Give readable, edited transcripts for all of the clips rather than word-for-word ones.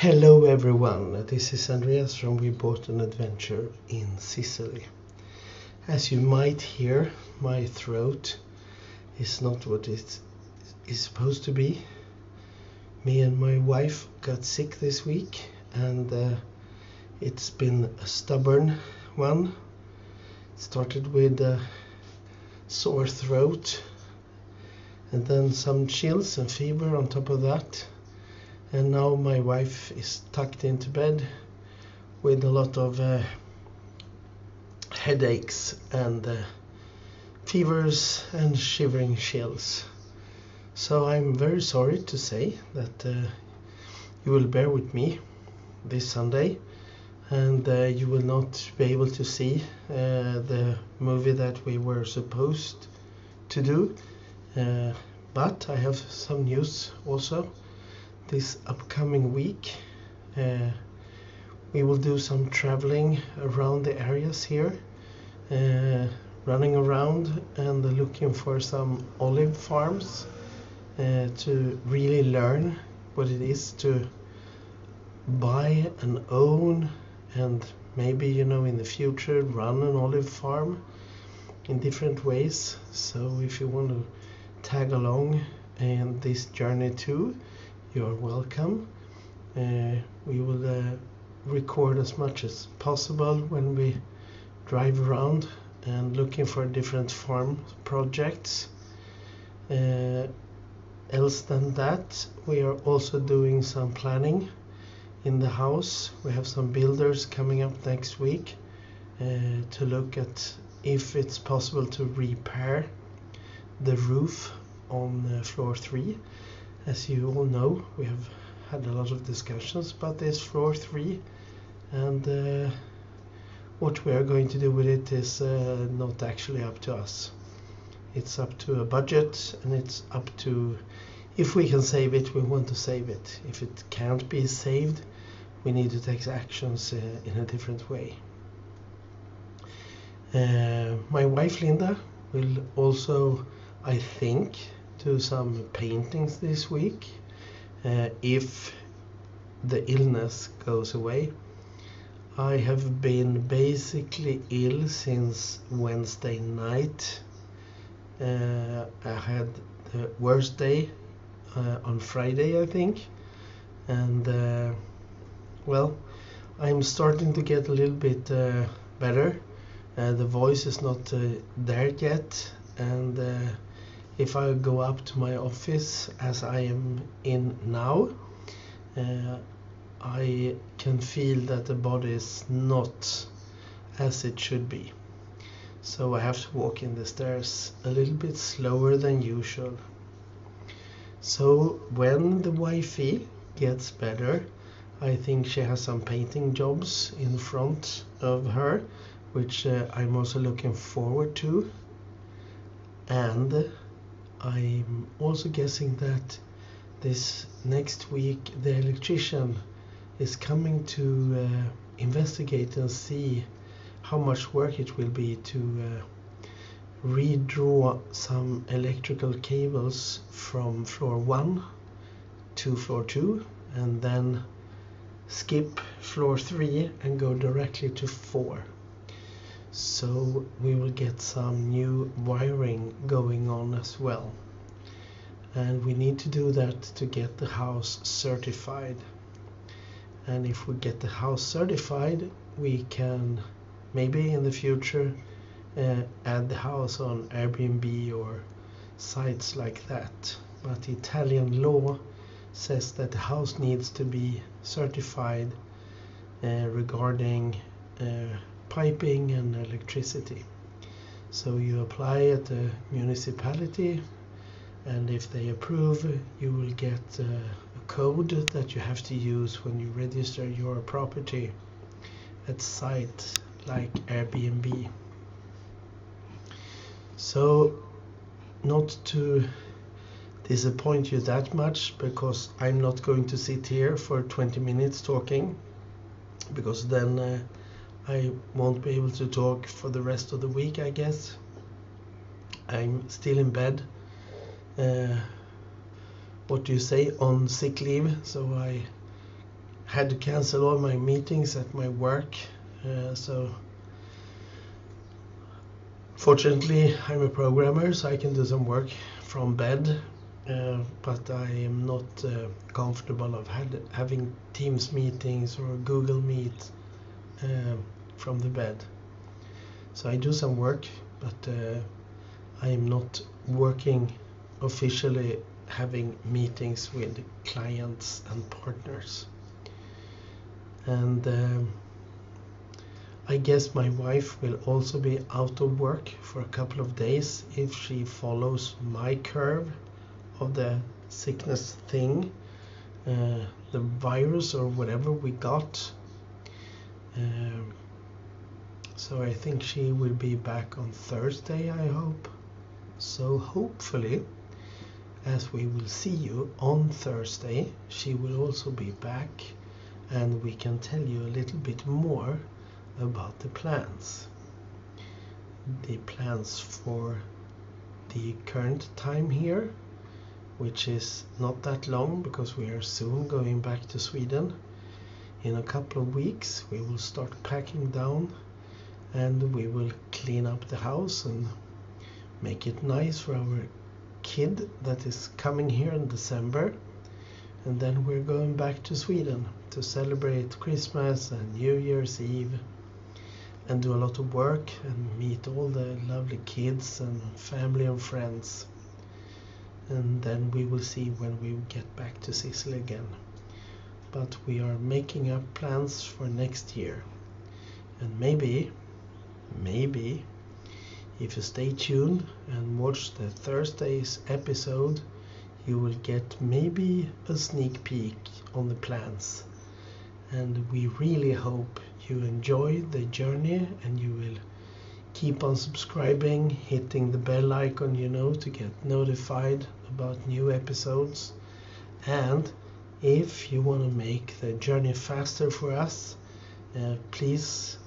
Hello everyone, this is Andreas from We Bought an Adventure in Sicily. As you might hear, my throat is not what it is supposed to be. Me and my wife got sick this week and it's been a stubborn one. It started with a sore throat and then some chills and fever on top of that. And now my wife is tucked into bed with a lot of headaches and fevers and shivering chills. So I'm very sorry to say that you will bear with me this Sunday and you will not be able to see the movie that we were supposed to do. But I have some news also. This upcoming week we will do some traveling around the areas here, running around and looking for some olive farms to really learn what it is to buy and own and maybe in the future run an olive farm in different ways. So if you want to tag along in this journey too, you are welcome. We will record as much as possible when we drive around and looking for different farm projects. Else than that, we are also doing some planning in the house. We have some builders coming up next week to look at if it's possible to repair the roof on floor 3. As you all know, we have had a lot of discussions about this floor 3 and what we are going to do with it is not actually up to us. It's up to a budget and it's up to, if we can save it, we want to save it. If it can't be saved, we need to take actions in a different way. My wife Linda will also, I think, do some paintings this week if the illness goes away. I have been basically ill since Wednesday night. I had the worst day on Friday, I think, and well, I'm starting to get a little bit better. The voice is not there yet, and if I go up to my office as I am in now, I can feel that the body is not as it should be. So I have to walk in the stairs a little bit slower than usual. So when the wifey gets better, I think she has some painting jobs in front of her, which I'm also looking forward to. And I'm also guessing that this next week the electrician is coming to investigate and see how much work it will be to redraw some electrical cables from floor 1 to floor 2 and then skip floor 3 and go directly to 4. So we will get some new wiring going on as well. And we need to do that to get the house certified. And if we get the house certified, we can maybe in the future add the house on Airbnb or sites like that. But Italian law says that the house needs to be certified regarding piping and electricity. So you apply at the municipality, and if they approve, you will get a code that you have to use when you register your property at sites like Airbnb. So not to disappoint you that much, because I'm not going to sit here for 20 minutes talking, because then I won't be able to talk for the rest of the week, I guess. I'm still in bed. What do you say, on sick leave, so I had to cancel all my meetings at my work. So fortunately, I'm a programmer, so I can do some work from bed. But I am not comfortable of having Teams meetings or Google Meet from the bed. So I do some work, but I am not working officially having meetings with clients and partners. And I guess my wife will also be out of work for a couple of days if she follows my curve of the sickness thing, the virus or whatever we got. So I think she will be back on Thursday, I hope. So hopefully, as we will see you on Thursday, she will also be back and we can tell you a little bit more about the plans. The plans for the current time here, which is not that long because we are soon going back to Sweden. In a couple of weeks we will start packing down and we will clean up the house and make it nice for our kid that is coming here in December. And then we're going back to Sweden to celebrate Christmas and New Year's Eve and do a lot of work and meet all the lovely kids and family and friends. And then we will see when we get back to Sicily again. But we are making up plans for next year. And maybe, if you stay tuned and watch the Thursday's episode, you will get maybe a sneak peek on the plans. And we really hope you enjoy the journey and you will keep on subscribing, hitting the bell icon, to get notified about new episodes. And if you want to make the journey faster for us, please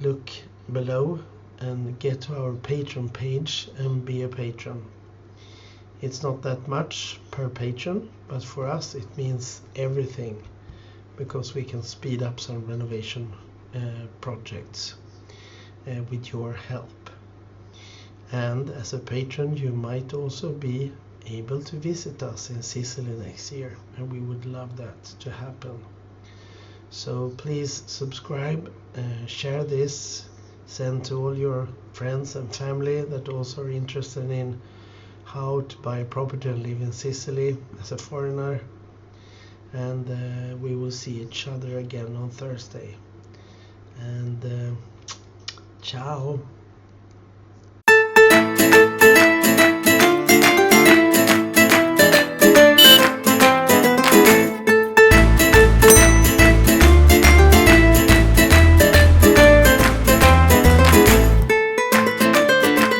look below and get to our Patreon page and be a patron. It's not that much per patron, but for us it means everything because we can speed up some renovation projects with your help. And as a patron you might also be able to visit us in Sicily next year, and we would love that to happen. So please subscribe, share this, send to all your friends and family that also are interested in how to buy a property and live in Sicily as a foreigner. And we will see each other again on Thursday. And ciao.